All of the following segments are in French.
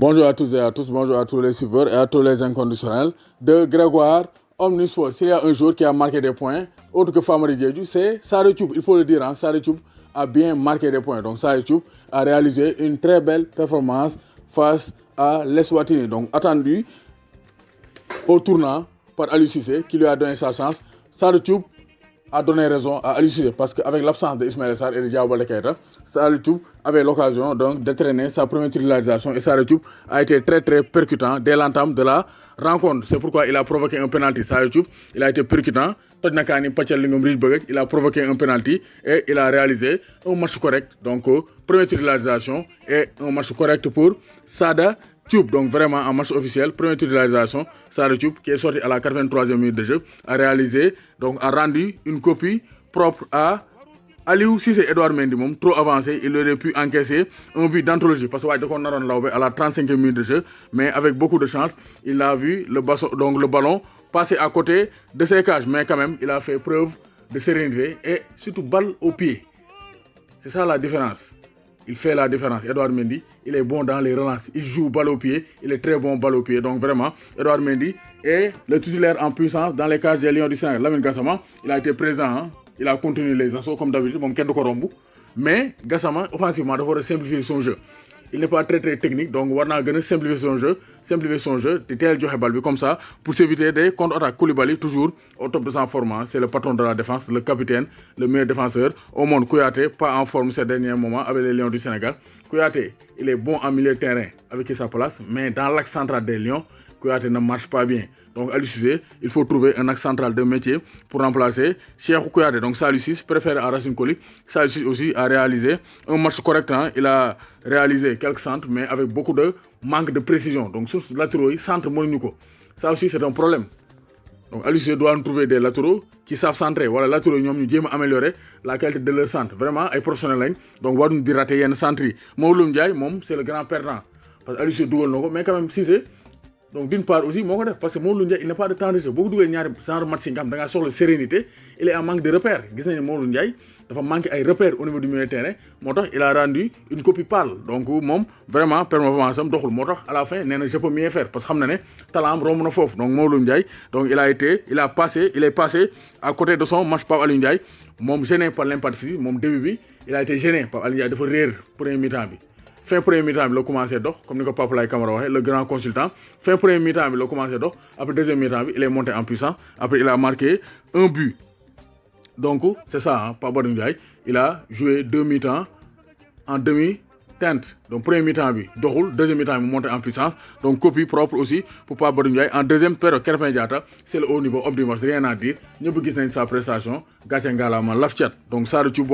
Bonjour à tous et à tous, bonjour à tous les suiveurs et à tous les inconditionnels de Grégoire Omnisport. S'il y a un joueur qui a marqué des points, autre que Famara Diédhiou, c'est Sarr Thioub. Il faut le dire, Sarr Thioub a bien marqué des points. Donc Sarr Thioub a réalisé une très belle performance face à l'Eswatini. Donc attendu au tournant par Aliou Cissé qui lui a donné sa chance. Sarr Thioub a donné raison à Aliou Cissé parce qu'avec l'absence de Ismaïla Sarr et de Diao Baldé Keita, Sarr Thioub avait l'occasion donc d'entraîner sa première titularisation et Sarr Thioub a été très percutant dès l'entame de la rencontre. C'est pourquoi il a provoqué un penalty. Sarr Thioub, il a été percutant. Il a provoqué un penalty et il a réalisé un match correct. Donc première titularisation et un match correct pour Sada Thioub, donc vraiment en match officiel, première titularisation, Sarr Thioub qui est sorti à la 83e minute de jeu, a réalisé, donc a rendu une copie propre à Aliou Cissé. Edouard Mendy, trop avancé, il aurait pu encaisser un but d'anthologie parce que à la 35e minute de jeu, mais avec beaucoup de chance, il a vu le ballon passer à côté de ses cages, mais quand même, il a fait preuve de sérénité et surtout balle au pied. C'est ça la différence. Il fait la différence. Edouard Mendy, il est bon dans les relances. Il joue balle au pied. Il est très bon balle au pied. Donc vraiment, Edouard Mendy est le titulaire en puissance dans les cages des Lions du Sénégal. Lamine Gassama, il a été présent. Il a continué les assauts comme d'habitude. Mais Gassama, offensivement, il faut simplifier son jeu. Il n'est pas très technique, donc on va simplifier son jeu, comme ça, pour s'éviter des contre-attaques. Koulibaly, toujours au top de son format, c'est le patron de la défense, le capitaine, le meilleur défenseur au monde. Kouyaté, pas en forme ces derniers moments avec les Lions du Sénégal. Kouyaté, il est bon en milieu de terrain avec sa place, mais dans l'axe central des Lions, Kouyaté ne marche pas bien. Donc, Aliou Cissé, il faut trouver un axe central de métier pour remplacer Cheikhou Kouyaté. Donc, Aliou Cissé préfère à Racine Coly. Aliou Cissé aussi a réalisé un match correct. Il a réalisé quelques centres, mais avec beaucoup de manque de précision. Donc, sur ce latéraux, centre Monuko. Ça aussi, c'est un problème. Donc, Aliou Cissé doit trouver des latéraux qui savent centrer. Voilà, les latéraux, ils ont amélioré la qualité de leur centre. Vraiment, les professionnels, donc, on va nous dire qu'il y a un centre. Mawloum Ndiaye, c'est le grand perdant. Parce que Aliou Cissé doit mais quand même, Cissé. Donc d'une part aussi, parce que Mawloum Ndiaye, il n'a pas de temps de jeu. Beaucoup de gens match sur la sérénité, il est en manque de repères. Vous voyez, Mawloum Ndiaye, il a manqué de repères au niveau du milieu de terrain. Il a rendu une copie pâle. Donc vraiment, performance à la fin, je peux mieux faire. Parce que je sais talent Roman Fof. Donc Mawloum Ndiaye, donc il est passé à côté de son match par Aliou Ndiaye. Gêné par l'impact physique, début, il a été gêné par Aliou Ndiaye de faire rire pour un mi-temps. Fin premier mi-temps, il a commencé à comme le Papa Laye Camara, le grand consultant. Fin premier mi-temps, il a commencé à après deuxième mi-temps, il est monté en puissance. Après, il a marqué un but. Donc, c'est ça, Papa Ndiaye. Il a joué 2 mi-temps en demi-teinte. Donc, premier mi-temps, deuxième mi-temps, il est monté en puissance. Donc, copie propre aussi pour Papa Ndiaye. En deuxième période, Krépin Diatta, c'est le haut niveau, rien à dire. Nous avons vu sa prestation. Gatchengala, Lafchat. Donc, Sarr Thioub,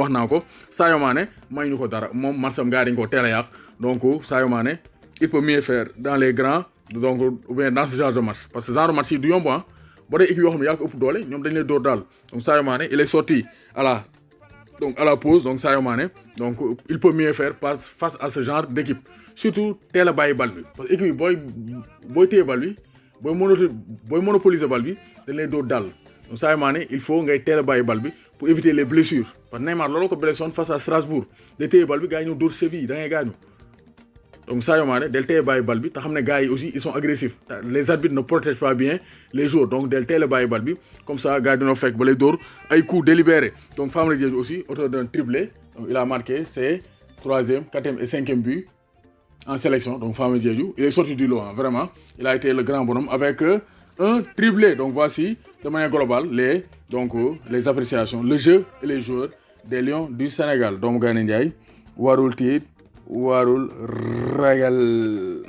Sadio Mané, Marsam Garingo, Téléak. Donc, Sadio Mané, il peut mieux faire dans les grands, donc, ou bien dans ce genre de match. Parce que ce genre de match, c'est du bon. Si l'équipe donc Sadio Mané, il est sorti à la pause, donc Sadio Mané, donc il peut mieux faire face à ce genre d'équipe. Surtout, tel bail balbi. Parce que l'équipe, boy téye balbi, boy monopoliser balbi, il est dal. Donc Sadio Mané, il faut ngay tel bail balbi pour éviter les blessures. Parce que Neymar, lolo ko blessé face à Strasbourg, de téye balbi, gagne d'autres Séville, dans les gagne. Donc Sadio Mané, del téye baye bal bi, te xamné gars yi aussi ils sont agressifs. Les arbitres ne protègent pas bien les joueurs. Donc del téye baye bal bi, comme ça gars dino fekk ba lay dóor ay coups délibérés. Donc Famara Diédhiou aussi, auteur d'un triplé, donc il a marqué ses 3e, 4e et 5e buts en sélection. Donc Famara Diédhiou, il est sorti du lot, vraiment. Il a été le grand bonhomme avec un triplé. Donc voici de manière globale les appréciations, le jeu et les joueurs des Lions du Sénégal. Donc Gana Ndiaye, warul tiit warul ragal.